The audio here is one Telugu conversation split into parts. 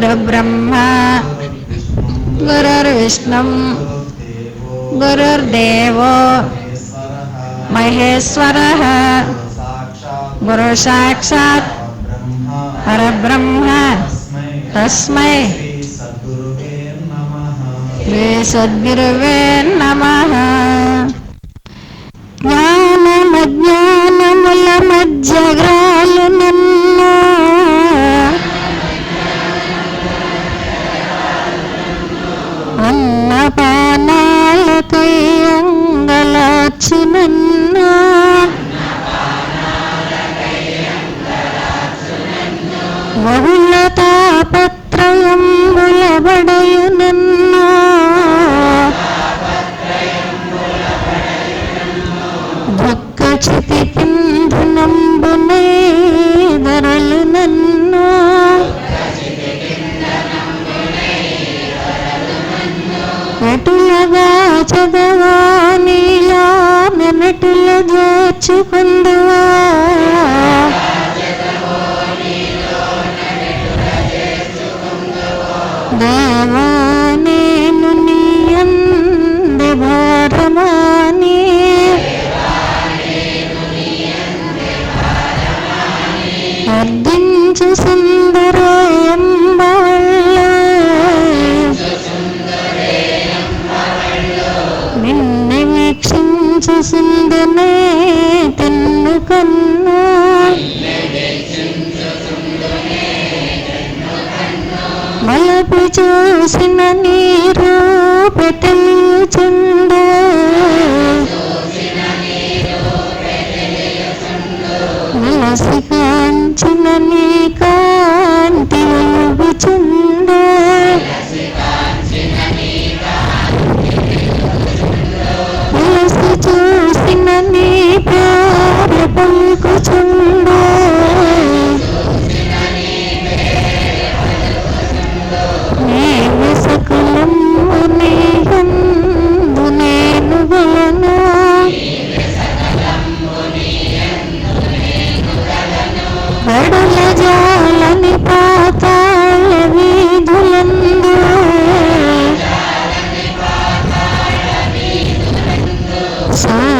గురుబ్రహ్మ గురుర్విష్ణు గురుర్దేవో మహేశ్వరః గురు సాక్షాత్ పరబ్రహ్మ తస్మై శ్రీ సద్గురువే నమః. జ్ఞానమజ్ఞానముల మధ్యగ్రాలు నన్ను అన్నపానాలకై అంగలార్చి నన్ను బహుళ తాపత్రయంబుల బడయు నన్ను దుఃఖ చితికింధనంబునై ధరలు నన్ను ఎటులగా చదవా నీలా నెనటుల చేర్చుకుందువా దేవా నేను నీ అందు భారమాని అర్దించు సుందరయంబవళ్ళు నిన్ను వీక్షించు సుందనే తెన్ను కన్ను మలపి చూసిన నీరు పెటలియుచుండు మలసి కాంచిన నీ కాంతి వెలుగుచుండు మలసి చూసిన నీ పేర పలుకుచుండు నీవు సకలము నీయందు నేను గలను బడుల జాలని పాతాళ వీధులందు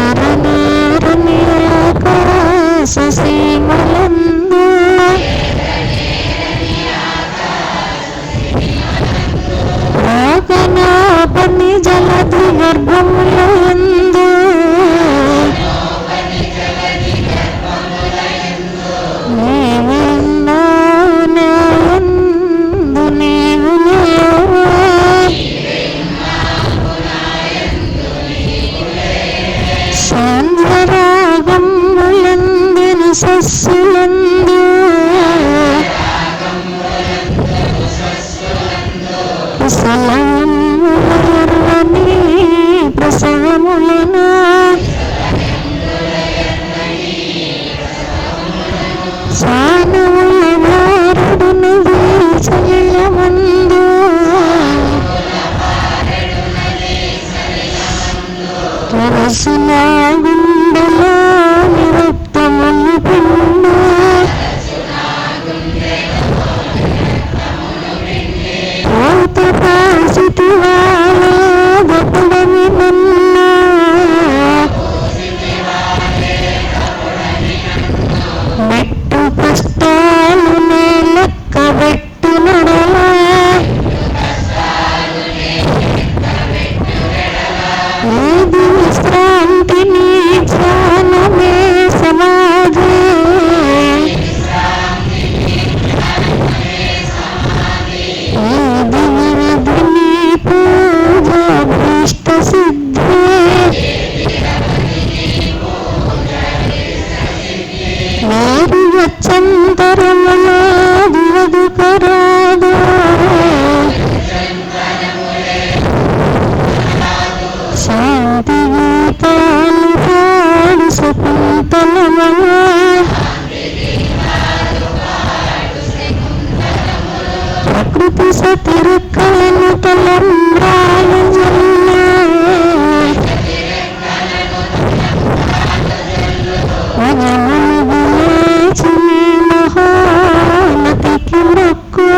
సారనారని ఆకాశ సీమలందు రాగనాపని జలధి గర్భములందు నీవున్నావు నాయందు నీవు లేవు సాంద్రరాగములందిన సస్సులందు కుశలములని ప్రసవములను సానముల భారడును వీచలమందు తరసిన గుండెలో నిరుక్తములు పిండు పోత పాసిటి వాళ్ళ గొప్పడమి నన్ను మెట్టు కష్టాలు నే లెక్క పెట్టు నడలా ఏది విశ్రాంతి నీ ధ్యానమే సమాధి ఏది వరది నీ పూజ భీష్ట సిద్ధి ఏది వచ్చంతరములో దివదుకరాదు శాంతి గీతాలు పాడు శకుంతలములు ప్రకృతి సతిరక్కలను తలంబ్రాలు జల్లు మగములు లేచి నీ మహోన్నతికి మొక్కు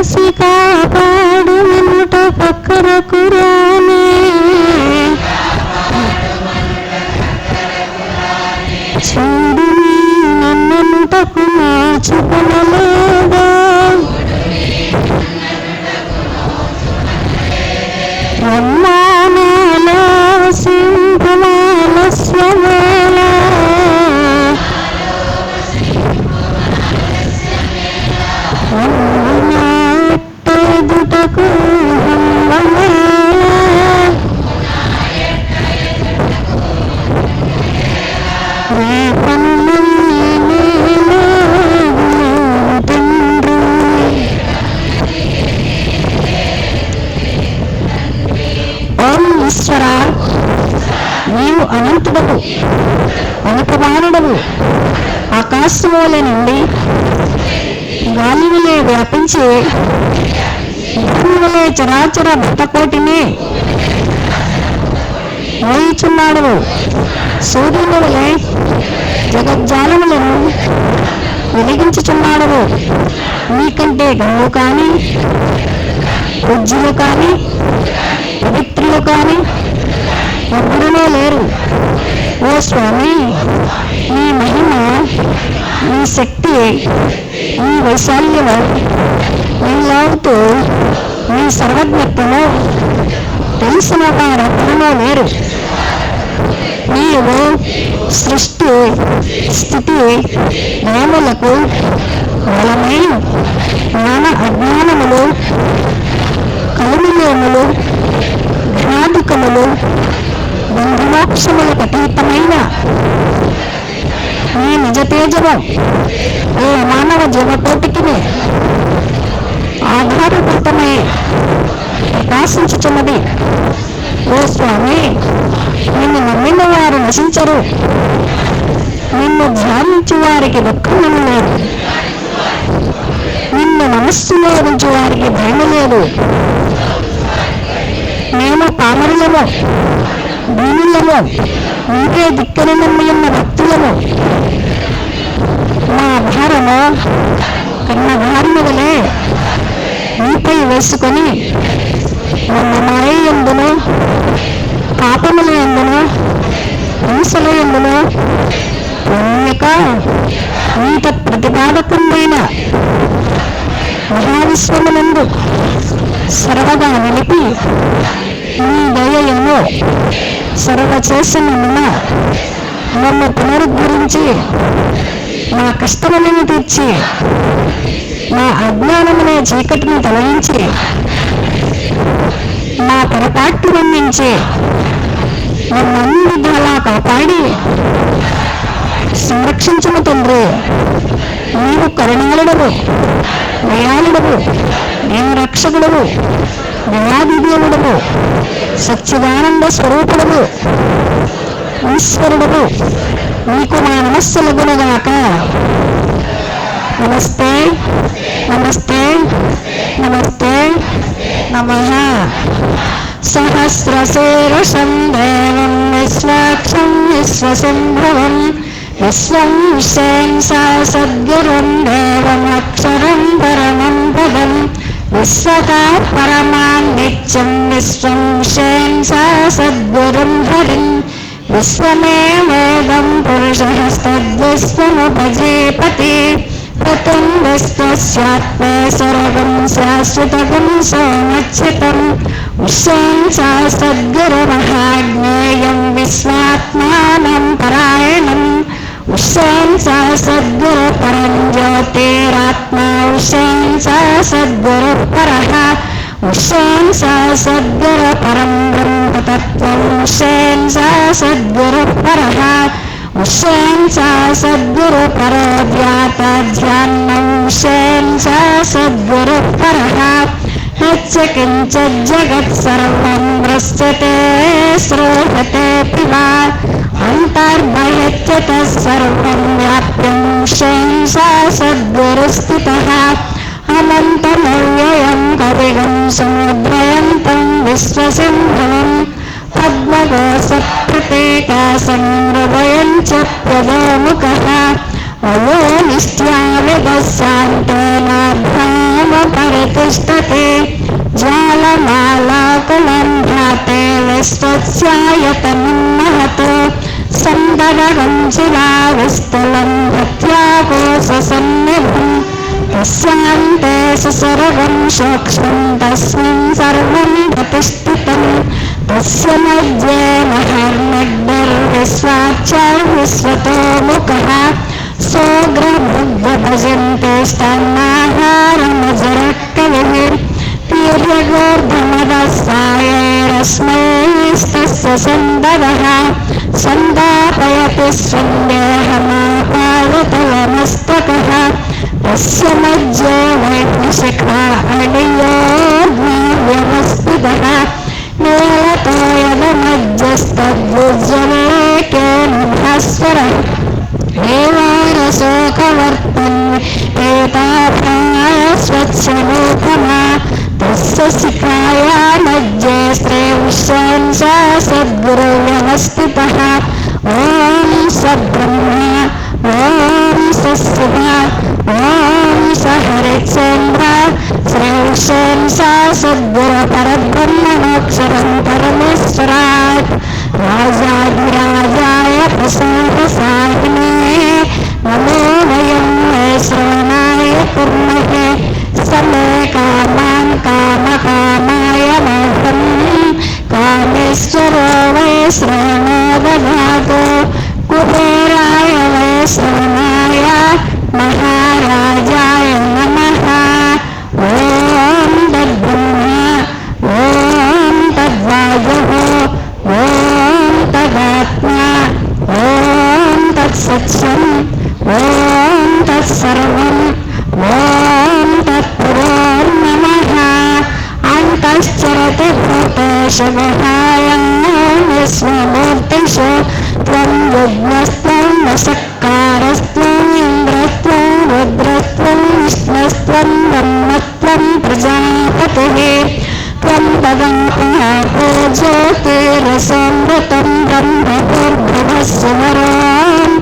కాసి కాపాడు మనుట పక్కరకు రానే, చూడు నన్ననుటకు నోచుకొనలేదా, రమ్మానాలో సింహమాలస్యమేళ, ఎదుటకు ఈశ్వరా, నీవు అనంతుడవు, అనుపమానుడవు. ఆకాశముల నుండి గాలివలే వ్యాపించి భూమివలే చరాచర భక్తకోటిని మోయిచున్నాడు. సూర్యుని వలె జగజ్జాలములను వెలిగించుచున్నాడు. నీకంటే గమ్ము కానీ, పూజ్యులు కానీ, పవిత్రులు కానీ ఎవ్వరూ లేరు. ఓ స్వామి, నీ మహిమ, నీ శక్తి, నీ వైశాల్యము, నీ లావుతూ, నీ సర్వజ్ఞత్వము తెలిసిన వారెవ్వరూ లేరు. నీవు సృష్టి స్థితి లయములకు మూలమై జ్ఞాన అజ్ఞానములు, కలుమిలేములు, ఘనాధికములు, బంధమోక్షములకు అతీతమైన నీ నిజ తేజము ఏ మానవ జీవకోటికి ఆధారభూతమై ప్రకాశించుచున్నది. ఓ స్వామి, నిన్ను నమ్మిన వారు నశించరు, నిన్ను ధ్యానించు వారికి దుఃఖం లేదు, నిన్ను మనస్సులో ఉంచు వారికి భయం లేదు. మేము పామరులము, దీనులము, నీకే దిక్కని నమ్మి ఉన్న భక్తులము. మా భారము కన్న భారము వలె నీపై వేసుకొని నన్ను మాయందును, పాపముల యందును, హింసల యందును పొందక నీత ప్రతిపాదకమైన మహావిశ్వమునందు సర్వగా నిలిపి నీ దయను సర్వచేసనున్న నన్ను పునరుద్ధరించి నా కష్టములను తీర్చి నా అజ్ఞానమునే చీకటిని తొలగించి నా పొరపాట్లు మన్నించి నన్ను అన్ని విధాలా కాపాడి సంరక్షించుము తండ్రి. నీవు కరుణాళుడవు, దయాళుడవు, నేను రక్షకుడవు, దయాదిదేవుడవు, సచ్చిదానంద స్వరూపుడవు, ఈశ్వరుడవు. నీకు నా నమస్సులగునగాక. నమస్తే నమస్తే నమస్తే నమః. సహస్రశీర్షం దేవం విశ్వాక్షం విశ్వసంభవం విశ్వం విశ్వం సా సద్గురుం దేవమక్షరం పరమం పదం విశ్వతాత్ పరమాన్ నిత్యం విశ్వం విశ్వం సా సద్గురుం హరిం విశ్వమేవేదం పురుషస్తద్విశ్వముపజీపతి తతం విశ్వస్యాత్మే సర్వం శాశ్వతం సోమచ్యుతం విశ్వం సా సద్గురుమహాజ్ఞేయం విశ్వాత్మానం పరాయణం విశ్వం సా సద్గురు పరం జ్యోతిరాత్మా విశ్వం సా సద్గురు పరః విశ్వం సా సద్గురు పరం బ్రహ్మతత్వం విశ్వం సా సద్గురు పరః విశ్వం సా సద్గురు పరో ధ్యానం విశ్వం సా సద్గురు పరః యచ్చకించిత్ జగత్ సర్వం దృశ్యతే శ్రూయతే వా అంతర్బహిర్యతః సర్వం వ్యాప్యం విశ్వం సా సద్గురు స్థితః అనంతమవ్యయం కవిగం సముద్రయంతం విశ్వసింహం పద్మకోశప్రతేకాసం హృదయం చ ప్రజోముఖః అయో నిత్యావిదశాంతేన భ్రామ పరే तिष्ठति ज्वालमालाकुलं भ्राते विश्वस्यायतनं महत् सन्दरगं शिलाविस्थलं भक्त्याकोशसन्निभम् तस्यान्ते सुसर्गं सूक्ष्मं तस्मिन् सर्वं प्रतिष्ठितं तस्य मध्ये महर्मड्डर्विश्वाच्च मुखः सोऽग्रभुग्भजन्तेष्टान्नाहारमजरक्कविः तीर्यगोर्धमदस्सायैरस्मैस्तस्य सन्दवः सन्दापयति स्वन्देहमापादतलमस्तकः तस्य मध्ये वैष्णशिखा अडियोर्व्यवस्थितः नीलतो यदमध्यस्तद्विज्यमेकेन भास्वरः देवारशोकवर्तन् एताभ्याय स्वच्छलोकमा तस्य शिखाया मध्ये श्रेयुष्यांसा सद्गुरुव्यवस्थितः ॐ सब्रह्मा ॐ सशिवा ॐ सहरिचन्द्र श्रेयुष्यांसा सद्गुरुपरब्रह्मणोऽक्षरं परमेश्वरात् राजाधिराजाय प्रसादसाहिने नमो वयं वै श्रवणाय कुर्महे समे कामान् कामकामाय मोहं कामेश्वरो वै श्रवणो ददातु कुबेराय वै श्रवणाय महाराजाय नमः ॐ तद्ब्रह्मा ॐ तद्वायुः ॐ तदात्मा ॐ तत्सत्यम् ॐ तत्सर्वम् ॐ तत्पुरोर्नमः अन्तश्चरति भूतेषु गुहायां विश्वमूर्तिषु त्वं युग्मस्त्वं वशक्कारस्त्वं इन्द्रस्त्वं रुद्रस्त्वं विष्णुस्त्वं ब्रह्मत्वं प्रजापतिः त्वं तदङ्को ज्योतिरसमृतं ब्रह्मभूर्भुवस्वराम्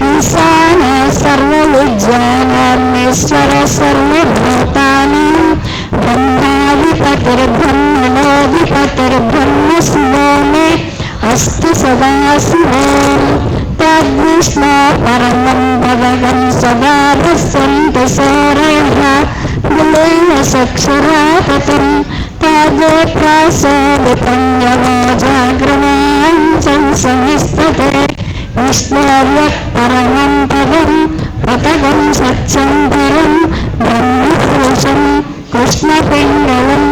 ईशानः सर्वविद्यानामीश्वर सर्वभूतानां ब्रह्माधिपतिर्ब्रह्मणोऽधिपतिर्ब्रह्म शिवो मे अस्तु सदा शिवम् तद्विष्णो परमं भगवन् सदा भस्सन्ति सूरयः गुलेन चक्षुराततं तद्प्रासादितं यमो जाग्रवाञ्चं समिस्तते विष्णोर्यत्परमं पदं पतगं सत्यं परं ब्रह्मपुरुषं कृष्णपिङ्गलम्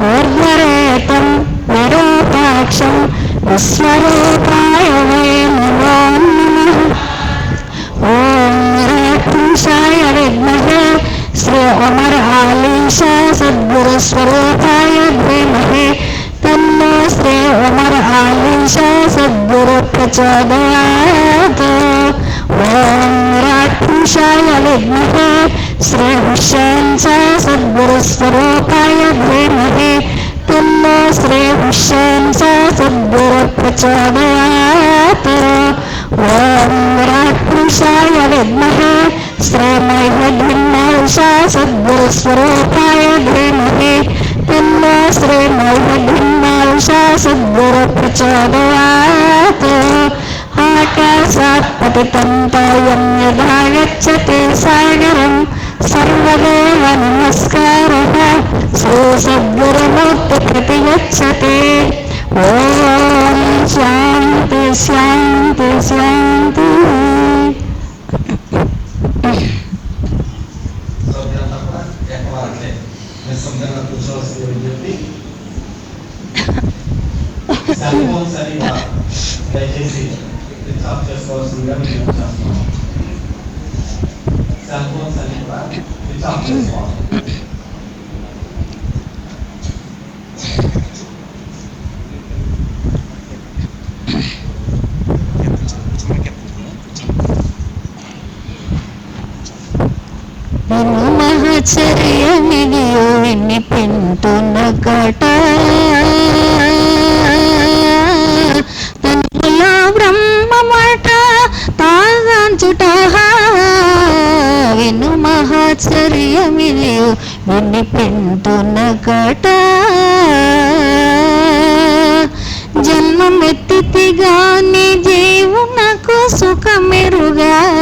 ऊर्ध्वरेतं विरूपाक्षं विश्वरूपाय वै नमो नमः ॐ निराकुंशाय विद्महे श्री अमर आलीशा सद्गुरुस्वरूपाय धीमहि तन्नो श्री अमर आलीशा सद्गुरु प्रचोदयात् ॐ निराकुंशाय विद्महे श्री हुष्यंसा सद्गुरुस्वरूपाय धीमहि तन्नो श्री हुष्यंसा सद्गुरु प्रचोदयात् ॐ निराकुंशाय विद्महे श्री मैवध्वन्नांसा सद्गुरुस्वरूपाय धीमहि तन्नो श्री मैवध्वन्नांसा सद्गुरु प्रचोदयात् आकाशात् पतितं तोयं यदा गच्छति सागरं सर्वदेव नमस्कारः श्रीसद्गुरुमूर्तिप्रति गच्छति ॐ शान्ति शान्ति शान्ति దయచేసి ఆఫ్ చేసుకోవాల్సిందిగా మీరు చేస్తున్నాం. సెల్ ఫోన్స్ అన్ని కూడా స్విచ్ ఆఫ్ చేసుకోవాలి. మహచర్యమిదియో వినిపింటునగట తనులో బ్రహ్మమట తాగాంచుట వినుమా సాహచర్యమిలియు వినిపింతునకట. జన్మమెత్తితి గాని జీవునకు సుఖమెరుగా